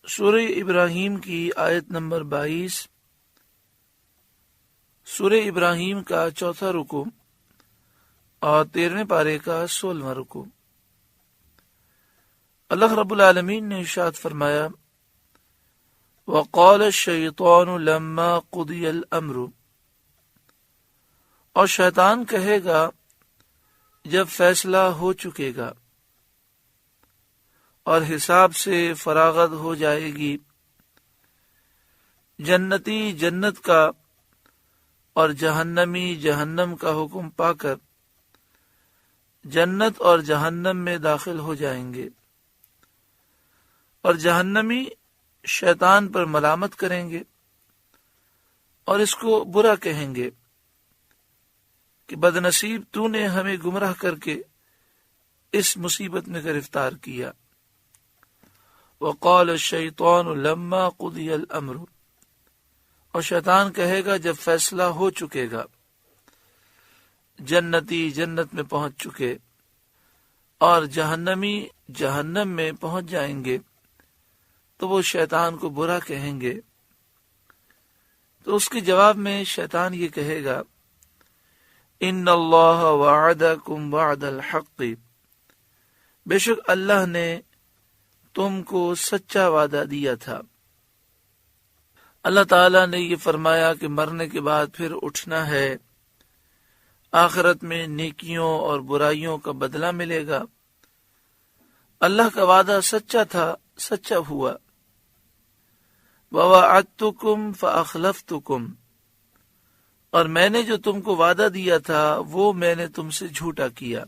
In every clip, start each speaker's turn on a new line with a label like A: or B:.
A: سورہ ابراہیم کی آیت نمبر 22، سورہ ابراہیم کا 4واں رکوع اور 13ویں پارے کا 16واں رکوع۔ اللہ رب العالمین نے ارشاد فرمایا، وَقَالَ الشَّيْطَانُ لَمَّا قُضِيَ الْأَمْرُ، اور شیطان کہے گا جب فیصلہ ہو چکے گا اور حساب سے فراغت ہو جائے گی، جنتی جنت کا اور جہنمی جہنم کا حکم پا کر جنت اور جہنم میں داخل ہو جائیں گے، اور جہنمی شیطان پر ملامت کریں گے اور اس کو برا کہیں گے کہ بد نصیب تو نے ہمیں گمراہ کر کے اس مصیبت میں گرفتار کیا۔ وقال الشیطان لما قضی الامر، اور شیطان کہے گا جب فیصلہ ہو چکے گا، جنتی جنت میں پہنچ چکے اور جہنمی جہنم میں پہنچ جائیں گے تو وہ شیطان کو برا کہیں گے۔ تو اس کے جواب میں شیطان یہ کہے گا، ان اللہ وعدکم وعد الحق، بے شک اللہ نے تم کو سچا وعدہ دیا تھا۔ اللہ تعالیٰ نے یہ فرمایا کہ مرنے کے بعد پھر اٹھنا ہے، آخرت میں نیکیوں اور برائیوں کا بدلہ ملے گا۔ اللہ کا وعدہ سچا تھا، سچا ہوا۔ وَوَعَدتُّكُمْ فَأَخْلَفْتُكُمْ، اور میں نے جو تم کو وعدہ دیا تھا وہ میں نے تم سے جھوٹا کیا۔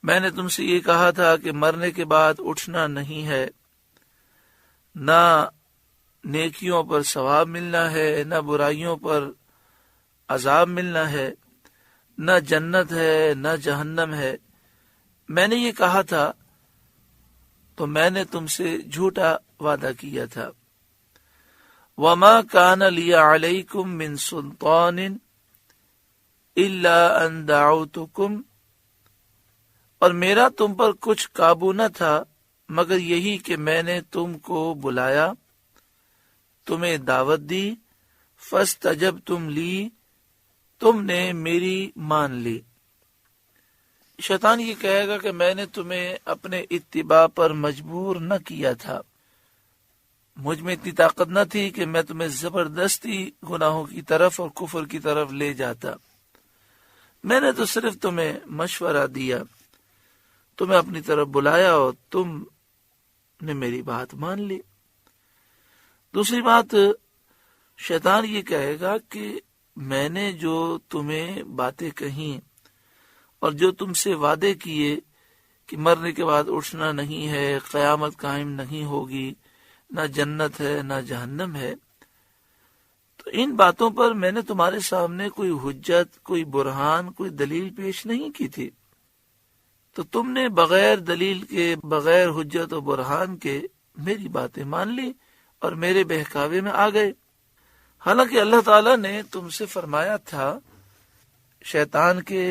A: میں نے تم سے یہ کہا تھا کہ مرنے کے بعد اٹھنا نہیں ہے، نہ نیکیوں پر ثواب ملنا ہے، نہ برائیوں پر عذاب ملنا ہے، نہ جنت ہے نہ جہنم ہے۔ میں نے یہ کہا تھا تو میں نے تم سے جھوٹا وعدہ کیا تھا۔ وَمَا كَانَ لِيَ عَلَيْكُمْ مِنْ سُلْطَانٍ إِلَّا أَنْ دَعَوْتُكُمْ، اور میرا تم پر کچھ قابو نہ تھا مگر یہی کہ میں نے تم کو بلایا، تمہیں دعوت دی، فَاسْتَجَبْتُمْ لِي، تم نے میری مان لی۔ شیطان یہ کہے گا کہ میں نے تمہیں اپنے اتباع پر مجبور نہ کیا تھا، مجھ میں اتنی طاقت نہ تھی کہ میں تمہیں زبردستی گناہوں کی طرف اور کفر کی طرف لے جاتا، میں نے تو صرف تمہیں مشورہ دیا، تمہیں اپنی طرف بلایا اور تم نے میری بات مان لی۔ دوسری بات، شیطان یہ کہے گا کہ میں نے جو تمہیں باتیں کہیں اور جو تم سے وعدے کیے کہ مرنے کے بعد اٹھنا نہیں ہے، قیامت قائم نہیں ہوگی، نہ جنت ہے نہ جہنم ہے، تو ان باتوں پر میں نے تمہارے سامنے کوئی حجت، کوئی برہان، کوئی دلیل پیش نہیں کی تھی، تو تم نے بغیر دلیل کے، بغیر حجت و برہان کے میری باتیں مان لی اور میرے بہکاوے میں آ گئے۔ حالانکہ اللہ تعالیٰ نے تم سے فرمایا تھا شیطان کے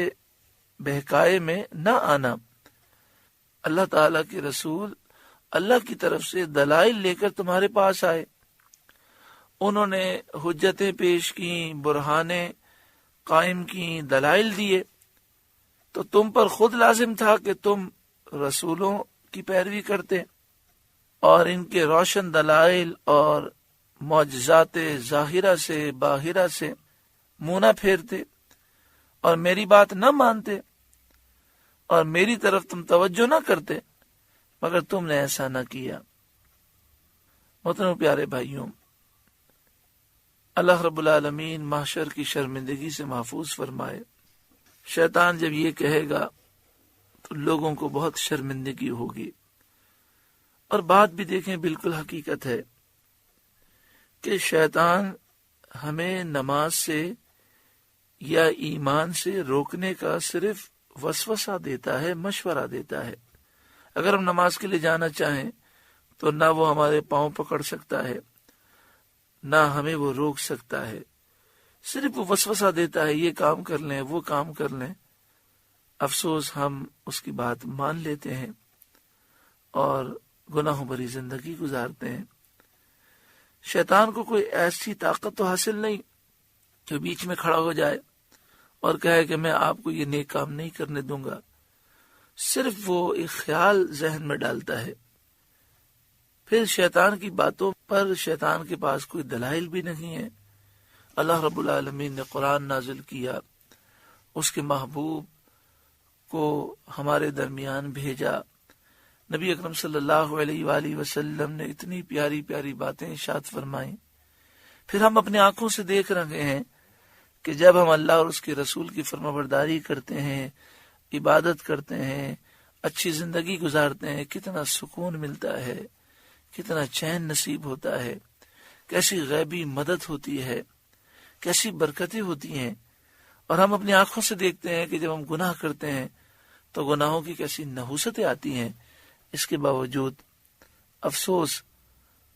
A: بہکائے میں نہ آنا۔ اللہ تعالیٰ کے رسول اللہ کی طرف سے دلائل لے کر تمہارے پاس آئے، انہوں نے حجتیں پیش کی، برہانے قائم کی، دلائل دیے، تو تم پر خود لازم تھا کہ تم رسولوں کی پیروی کرتے اور ان کے روشن دلائل اور معجزات ظاہرہ سے باہرہ سے منہ نہ پھیرتے اور میری بات نہ مانتے اور میری طرف تم توجہ نہ کرتے، مگر تم نے ایسا نہ کیا۔ محترم پیارے بھائیوں، اللہ رب العالمین محشر کی شرمندگی سے محفوظ فرمائے۔ شیطان جب یہ کہے گا تو لوگوں کو بہت شرمندگی ہوگی، اور بات بھی دیکھیں بالکل حقیقت ہے کہ شیطان ہمیں نماز سے یا ایمان سے روکنے کا صرف وسوسہ دیتا ہے، مشورہ دیتا ہے۔ اگر ہم نماز کے لیے جانا چاہیں تو نہ وہ ہمارے پاؤں پکڑ سکتا ہے، نہ ہمیں وہ روک سکتا ہے، صرف وہ وسوسہ دیتا ہے، یہ کام کر لیں، وہ کام کر لیں، افسوس ہم اس کی بات مان لیتے ہیں اور گناہوں بھری زندگی گزارتے ہیں۔ شیطان کو کوئی ایسی طاقت تو حاصل نہیں جو بیچ میں کھڑا ہو جائے اور کہے کہ میں آپ کو یہ نیک کام نہیں کرنے دوں گا۔ صرف وہ ایک خیال ذہن میں ڈالتا ہے، پھر شیطان کی باتوں پر شیطان کے پاس کوئی دلائل بھی نہیں ہے۔ اللہ رب العالمین نے قرآن نازل کیا، اس کے محبوب کو ہمارے درمیان بھیجا، نبی اکرم صلی اللہ علیہ وآلہ وسلم نے اتنی پیاری پیاری باتیں ارشاد فرمائیں، پھر ہم اپنی آنکھوں سے دیکھ رہے ہیں کہ جب ہم اللہ اور اس کے رسول کی فرمانبرداری کرتے ہیں، عبادت کرتے ہیں، اچھی زندگی گزارتے ہیں، کتنا سکون ملتا ہے، کتنا چین نصیب ہوتا ہے، کیسی غیبی مدد ہوتی ہے، کیسی برکتیں ہوتی ہیں۔ اور ہم اپنی آنکھوں سے دیکھتے ہیں کہ جب ہم گناہ کرتے ہیں تو گناہوں کی کیسی نحوستیں آتی ہیں۔ اس کے باوجود افسوس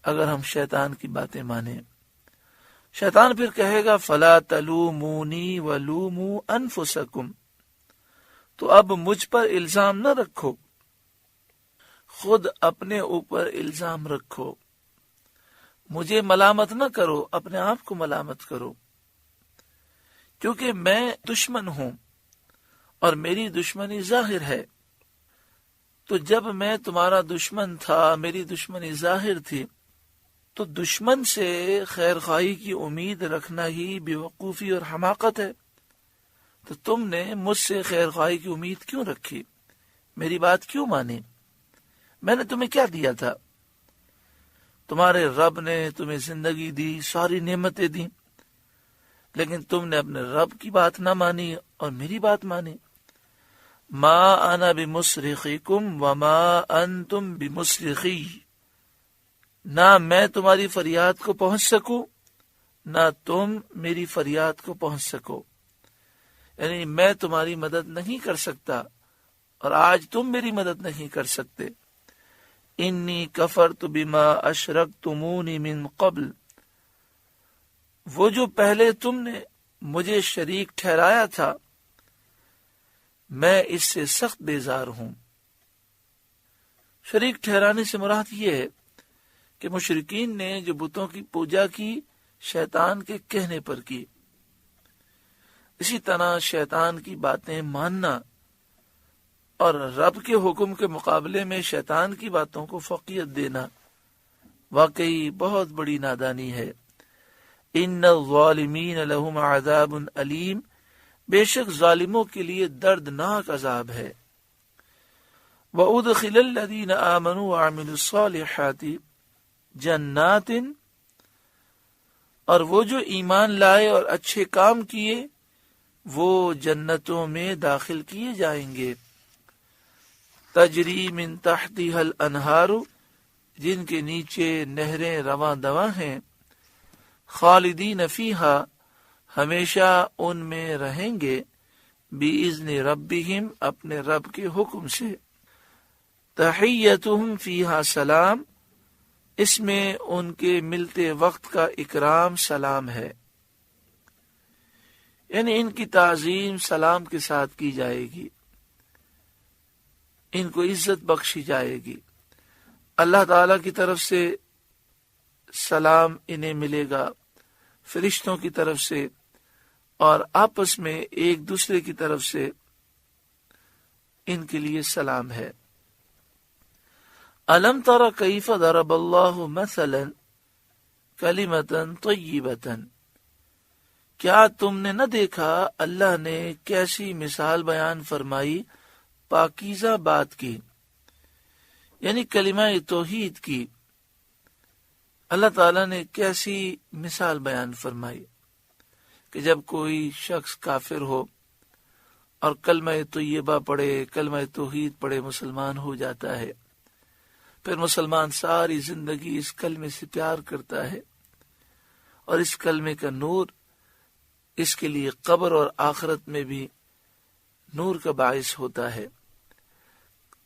A: اگر ہم شیطان کی باتیں مانیں۔ شیطان پھر کہے گا فَلَا تَلُومُونِي وَلُومُوا أَنفُسَكُمْ، تو اب مجھ پر الزام نہ رکھو، خود اپنے اوپر الزام رکھو، مجھے ملامت نہ کرو، اپنے آپ کو ملامت کرو، کیونکہ میں دشمن ہوں اور میری دشمنی ظاہر ہے۔ تو جب میں تمہارا دشمن تھا، میری دشمنی ظاہر تھی، تو دشمن سے خیر خواہی کی امید رکھنا ہی بے وقوفی اور حماقت ہے۔ تو تم نے مجھ سے خیر خواہی کی امید کیوں رکھی؟ میری بات کیوں مانی؟ میں نے تمہیں کیا دیا تھا؟ تمہارے رب نے تمہیں زندگی دی، ساری نعمتیں دی، لیکن تم نے اپنے رب کی بات نہ مانی اور میری بات مانی۔ ما انا بمصرخکم وما انتم بمصرخی، نہ میں تمہاری فریاد کو پہنچ سکوں نہ تم میری فریاد کو پہنچ سکو، یعنی میں تمہاری مدد نہیں کر سکتا اور آج تم میری مدد نہیں کر سکتے۔ انی کفرت بما اشرکتمونی من قبل، وہ جو پہلے تم نے مجھے شریک ٹھہرایا تھا میں اس سے سخت بیزار ہوں۔ شریک ٹھہرانے سے مراد یہ ہے کہ مشرکین نے جو بتوں کی پوجا کی شیطان کے کہنے پر کی، اسی طرح شیطان کی باتیں ماننا اور رب کے حکم کے مقابلے میں شیطان کی باتوں کو فوقیت دینا واقعی بہت بڑی نادانی ہے۔ ان الظالمین لہم عذاب علیم، بے شک ظالموں کے لیے دردناک عذاب ہے۔ وَأُدْخِلَ الَّذِينَ آمَنُوا وَعَمِلُوا الصَّالِحَاتِ جنات، اور وہ جو ایمان لائے اور اچھے کام کیے وہ جنتوں میں داخل کیے جائیں گے۔ تجری من تحتها الانہار، جن کے نیچے نہریں رواں دواں ہیں، خالدین فیہا، ہمیشہ ان میں رہیں گے، بِإِذْنِ ربہم، اپنے رب کے حکم سے۔ تحیتہم فیہا سلام، اس میں ان کے ملتے وقت کا اکرام سلام ہے، یعنی ان کی تعظیم سلام کے ساتھ کی جائے گی، ان کو عزت بخشی جائے گی، اللہ تعالی کی طرف سے سلام انہیں ملے گا، فرشتوں کی طرف سے اور آپس میں ایک دوسرے کی طرف سے ان کے لیے سلام ہے۔ الم تر کیف ضرب اللہ مثلا کلمۃ طیبۃ، کیا تم نے نہ دیکھا اللہ نے کیسی مثال بیان فرمائی پاکیزہ بات کی، یعنی کلمہ توحید کی۔ اللہ تعالیٰ نے کیسی مثال بیان فرمائی کہ جب کوئی شخص کافر ہو اور کلمہ طیبہ پڑھے، کلمہ توحید پڑھے، مسلمان ہو جاتا ہے، پھر مسلمان ساری زندگی اس کلمے سے پیار کرتا ہے اور اس کلمے کا نور اس کے لیے قبر اور آخرت میں بھی نور کا باعث ہوتا ہے۔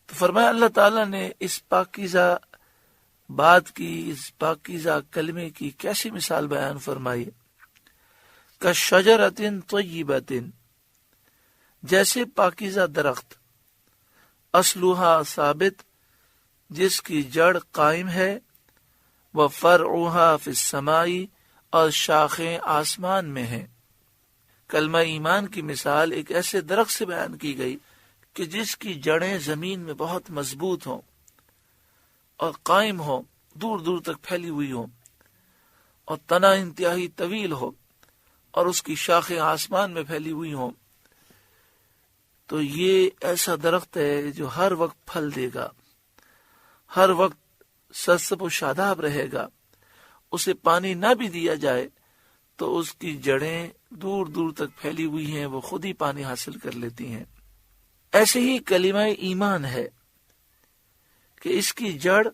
A: تو فرمایا اللہ تعالیٰ نے اس پاکیزہ بات کی، اس پاکیزہ کلمے کی کیسی مثال بیان فرمائی، کشجرۃ طیبۃ، جیسے پاکیزہ درخت، اصلها ثابت، جس کی جڑ قائم ہے، وفرعها فی السماء، اور شاخیں آسمان میں ہیں۔ کلمہ ایمان کی مثال ایک ایسے درخت سے بیان کی گئی کہ جس کی جڑیں زمین میں بہت مضبوط ہوں اور قائم ہوں، دور دور تک پھیلی ہوئی ہوں، اور تنا انتہائی طویل ہو، اور اس کی شاخیں آسمان میں پھیلی ہوئی ہوں۔ تو یہ ایسا درخت ہے جو ہر وقت پھل دے گا، ہر وقت سرسبز و شاداب رہے گا۔ اسے پانی نہ بھی دیا جائے تو اس کی جڑیں دور دور تک پھیلی ہوئی ہیں، وہ خود ہی پانی حاصل کر لیتی ہیں۔ ایسے ہی کلمہ ایمان ہے کہ اس کی جڑ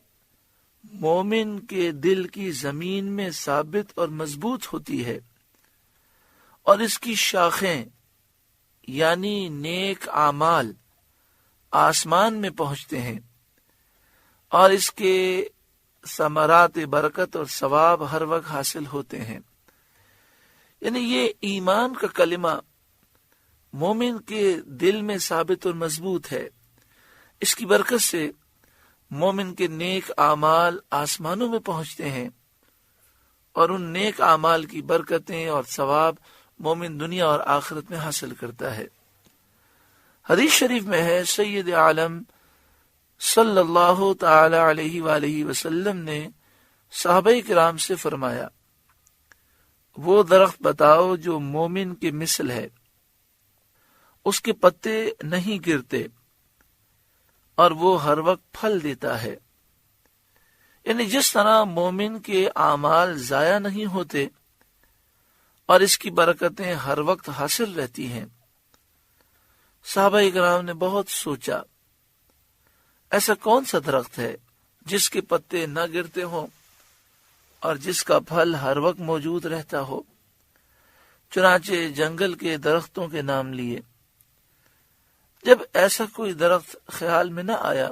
A: مومن کے دل کی زمین میں ثابت اور مضبوط ہوتی ہے، اور اس کی شاخیں یعنی نیک اعمال آسمان میں پہنچتے ہیں، اور اس کے ثمرات برکت اور ثواب ہر وقت حاصل ہوتے ہیں۔ یعنی یہ ایمان کا کلمہ مومن کے دل میں ثابت اور مضبوط ہے۔ اس کی برکت سے مومن کے نیک اعمال آسمانوں میں پہنچتے ہیں، اور ان نیک اعمال کی برکتیں اور ثواب مومن دنیا اور آخرت میں حاصل کرتا ہے۔ حدیث شریف میں ہے، سید عالم صلی اللہ تعالی علیہ وآلہ وسلم نے صحابہ کرام سے فرمایا، وہ درخت بتاؤ جو مومن کے مثل ہے، اس کے پتے نہیں گرتے اور وہ ہر وقت پھل دیتا ہے۔ یعنی جس طرح مومن کے اعمال ضائع نہیں ہوتے اور اس کی برکتیں ہر وقت حاصل رہتی ہیں۔ صحابہ کرام نے بہت سوچا، ایسا کون سا درخت ہے جس کے پتے نہ گرتے ہوں اور جس کا پھل ہر وقت موجود رہتا ہو؟ چنانچہ جنگل کے درختوں کے نام لیے۔ جب ایسا کوئی درخت خیال میں نہ آیا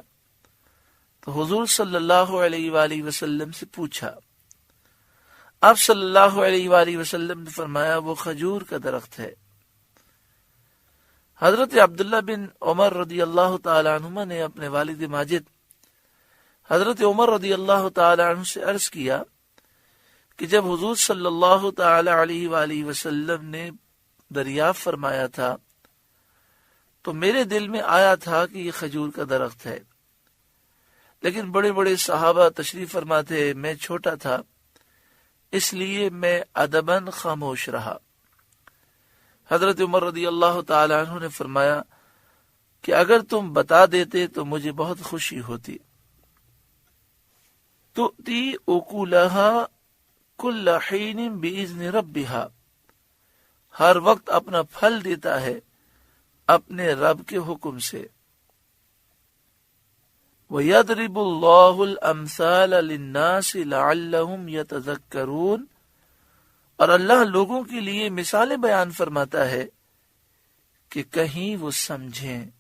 A: تو حضور صلی اللہ علیہ وآلہ وسلم سے پوچھا۔ آپ صلی اللہ علیہ وآلہ وسلم نے فرمایا، وہ کھجور کا درخت ہے۔ حضرت عبداللہ بن عمر رضی اللہ تعالی عنہما نے اپنے والد ماجد حضرت عمر رضی اللہ تعالی عنہ سے عرض کیا کہ جب حضور صلی اللہ تعالی علیہ وآلہ وسلم نے دریافت فرمایا تھا تو میرے دل میں آیا تھا کہ یہ کھجور کا درخت ہے، لیکن بڑے بڑے صحابہ تشریف فرما تھے، میں چھوٹا تھا، اس لیے میں ادباً خاموش رہا۔ حضرت عمر رضی اللہ تعالی عنہ نے فرمایا کہ اگر تم بتا دیتے تو مجھے بہت خوشی ہوتی۔ تؤتی اکلها کل حین باذن ربها، ہر وقت اپنا پھل دیتا ہے اپنے رب کے حکم سے۔ وَيَضْرِبُ اللَّهُ الْأَمْثَالَ لِلنَّاسِ لَعَلَّهُمْ يَتَذَكَّرُونَ، اور اللہ لوگوں کے لیے مثالیں بیان فرماتا ہے کہ کہیں وہ سمجھیں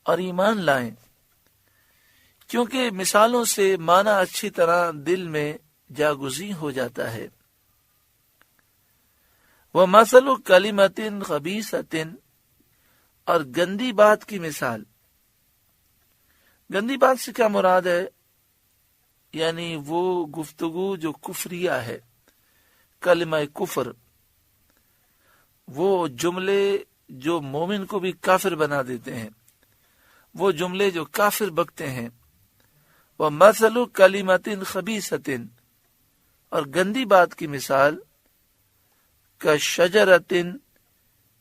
A: اور ایمان لائیں، کیونکہ مثالوں سے معنی اچھی طرح دل میں جاگزین ہو جاتا ہے۔ وَمَثَلُ كَلِمَةٍ خَبِيثَةٍ، اور گندی بات کی مثال۔ گندی بات سے کیا مراد ہے؟ یعنی وہ گفتگو جو کفریہ ہے، کلمہ کفر، وہ جملے جو مومن کو بھی کافر بنا دیتے ہیں، وہ جملے جو کافر بکتے ہیں۔ وَمَثَلُ كَلِمَةٍ خَبِيثَةٍ، اور گندی بات کی مثال، كَشَجَرَةٍ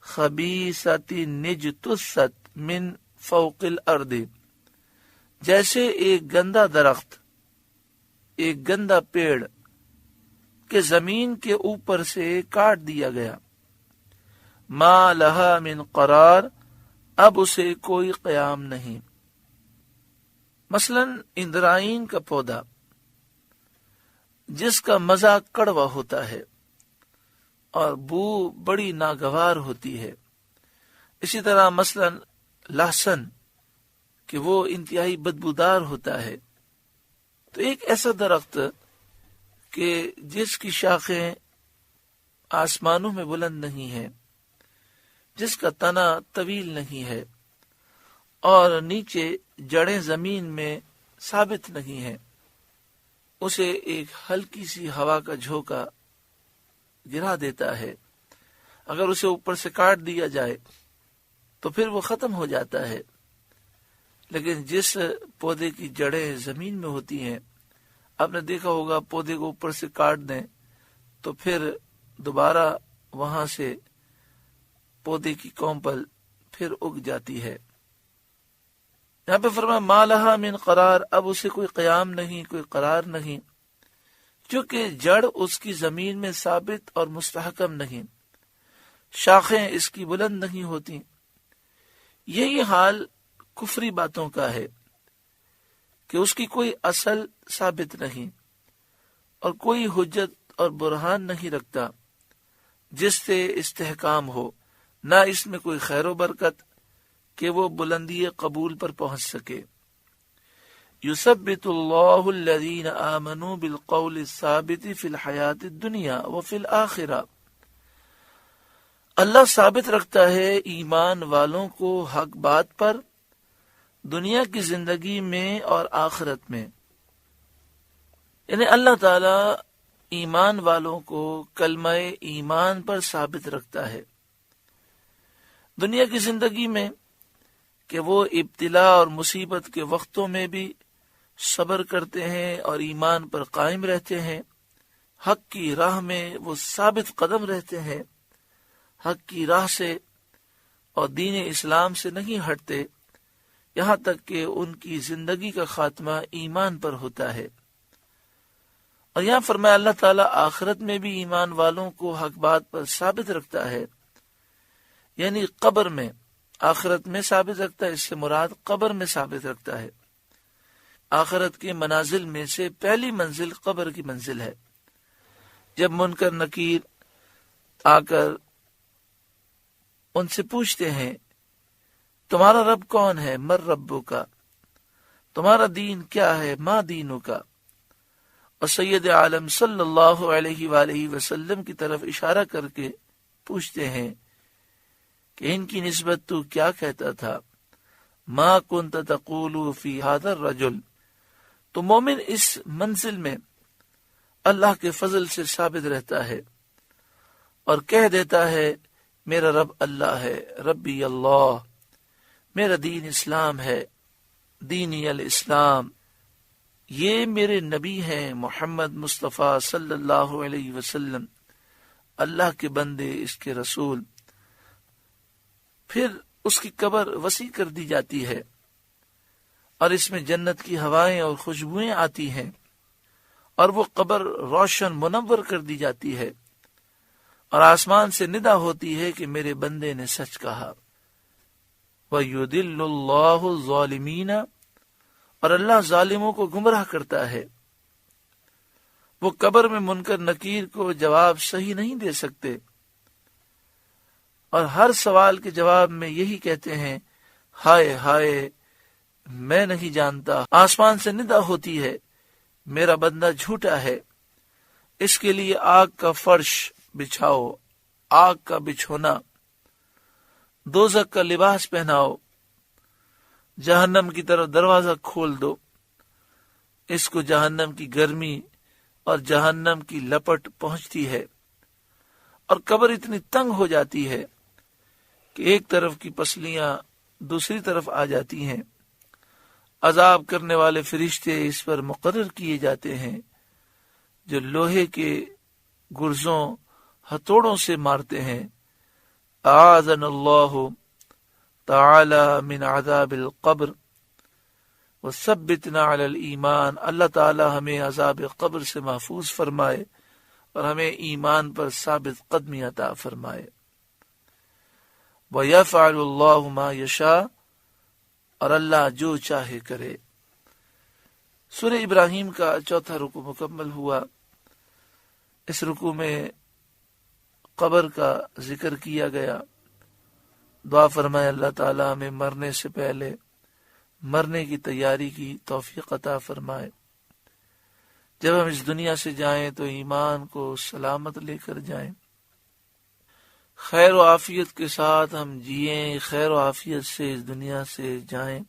A: خَبِيثَةٍ اجْتُثَّتْ مِنْ فَوْقِ الْأَرْضِ، جیسے ایک گندا درخت، ایک گندا پیڑ کہ زمین کے اوپر سے کاٹ دیا گیا۔ ما لہا من قرار، اب اسے کوئی قیام نہیں۔ مثلا اندرائین کا پودا جس کا مزہ کڑوا ہوتا ہے اور بو بڑی ناگوار ہوتی ہے، اسی طرح مثلا لہسن کہ وہ انتہائی بدبودار ہوتا ہے۔ تو ایک ایسا درخت کہ جس کی شاخیں آسمانوں میں بلند نہیں ہیں، جس کا تنا طویل نہیں ہے اور نیچے جڑیں زمین میں ثابت نہیں ہیں، اسے ایک ہلکی سی ہوا کا جھونکا گرا دیتا ہے۔ اگر اسے اوپر سے کاٹ دیا جائے تو پھر وہ ختم ہو جاتا ہے، لیکن جس پودے کی جڑیں زمین میں ہوتی ہیں، آپ نے دیکھا ہوگا پودے کو اوپر سے کاٹ دیں تو پھر دوبارہ وہاں سے پودے کی کومپل پھر اگ جاتی ہے۔ یہاں پہ فرمایا ما لہا من قرار، اب اسے کوئی قیام نہیں، کوئی قرار نہیں، کیونکہ جڑ اس کی زمین میں ثابت اور مستحکم نہیں، شاخیں اس کی بلند نہیں ہوتی۔ یہی حال کفری باتوں کا ہے کہ اس کی کوئی اصل ثابت نہیں اور کوئی حجت اور برہان نہیں رکھتا جس سے استحکام ہو، نہ اس میں کوئی خیر و برکت کہ وہ بلندی قبول پر پہنچ سکے۔ یثبت اللہ الذین آمنوا بالقول الثابت فی الحیات الدنیا وفی الآخرہ، اللہ ثابت رکھتا ہے ایمان والوں کو حق بات پر دنیا کی زندگی میں اور آخرت میں، یعنی اللہ تعالی ایمان والوں کو کلمہ ایمان پر ثابت رکھتا ہے دنیا کی زندگی میں، کہ وہ ابتلا اور مصیبت کے وقتوں میں بھی صبر کرتے ہیں اور ایمان پر قائم رہتے ہیں، حق کی راہ میں وہ ثابت قدم رہتے ہیں، حق کی راہ سے اور دین اسلام سے نہیں ہٹتے، یہاں تک کہ ان کی زندگی کا خاتمہ ایمان پر ہوتا ہے۔ اور یہاں فرمایا اللہ تعالیٰ آخرت میں بھی ایمان والوں کو حق بات پر ثابت رکھتا ہے، یعنی قبر میں، آخرت میں ثابت رکھتا ہے، اس سے مراد قبر میں ثابت رکھتا ہے۔ آخرت کے منازل میں سے پہلی منزل قبر کی منزل ہے، جب منکر نکیر آ کر ان سے پوچھتے ہیں تمہارا رب کون ہے، مر ربو کا، تمہارا دین کیا ہے، ما دینو کا، اور سید عالم صلی اللہ علیہ وآلہ وسلم کی طرف اشارہ کر کے پوچھتے ہیں کہ ان کی نسبت تو کیا کہتا تھا، ما کنت تقول فی ھذا الرجل، تو مومن اس منزل میں اللہ کے فضل سے ثابت رہتا ہے اور کہہ دیتا ہے میرا رب اللہ ہے، ربی اللہ، میرا دین اسلام ہے، دینی الاسلام، یہ میرے نبی ہیں محمد مصطفیٰ صلی اللہ علیہ وسلم، اللہ کے بندے، اس کے رسول۔ پھر اس کی قبر وسیع کر دی جاتی ہے اور اس میں جنت کی ہوائیں اور خوشبوئیں آتی ہیں، اور وہ قبر روشن منور کر دی جاتی ہے، اور آسمان سے ندا ہوتی ہے کہ میرے بندے نے سچ کہا۔ وَيُضِلُّ اللَّهُ الظَّالِمِينَ، اور اللہ ظالموں کو گمراہ کرتا ہے۔ وہ قبر میں منکر نکیر کو جواب صحیح نہیں دے سکتے، اور ہر سوال کے جواب میں یہی کہتے ہیں ہائے ہائے میں نہیں جانتا۔ آسمان سے ندا ہوتی ہے میرا بندہ جھوٹا ہے، اس کے لیے آگ کا فرش بچھاؤ، آگ کا بچھونا، دوزخ کا لباس پہناؤ، جہنم کی طرف دروازہ کھول دو، اس کو جہنم کی گرمی اور جہنم کی لپٹ پہنچتی ہے، اور قبر اتنی تنگ ہو جاتی ہے کہ ایک طرف کی پسلیاں دوسری طرف آ جاتی ہیں۔ عذاب کرنے والے فرشتے اس پر مقرر کیے جاتے ہیں جو لوہے کے گرزوں ہتھوڑوں سے مارتے ہیں۔ اعاذنا اللہ تعالی من عذاب القبر وثبتنا علی الایمان، اللہ تعالی ہمیں عذاب قبر سے محفوظ فرمائے اور ہمیں ایمان پر ثابت قدمی عطا فرمائے۔ وَيَفْعَلُ اللَّهُ مَا يَشَاءُ، اور اللہ جو چاہے کرے۔ سورہ ابراہیم کا چوتھا رکوع مکمل ہوا۔ اس رکوع میں قبر کا ذکر کیا گیا۔ دعا فرمائے اللہ تعالی ہمیں مرنے سے پہلے مرنے کی تیاری کی توفیق عطا فرمائے، جب ہم اس دنیا سے جائیں تو ایمان کو سلامت لے کر جائیں۔ خیر و عافیت کے ساتھ ہم جئیں، خیر و عافیت سے اس دنیا سے جائیں۔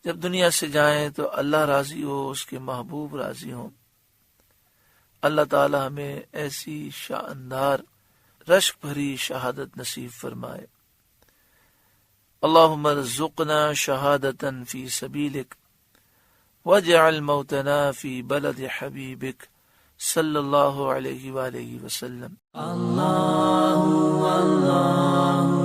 A: جب دنیا سے جائیں تو اللہ راضی ہو، اس کے محبوب راضی ہوں۔ اللہ تعالی ہمیں ایسی شاندار رشک بھری شہادت نصیب فرمائے۔ اللہم ارزقنا شہادتا فی سبیلک واجعل موتنا فی بلد حبیبک صلی اللہ علیہ وآلہ وسلم۔ اللہ اللہ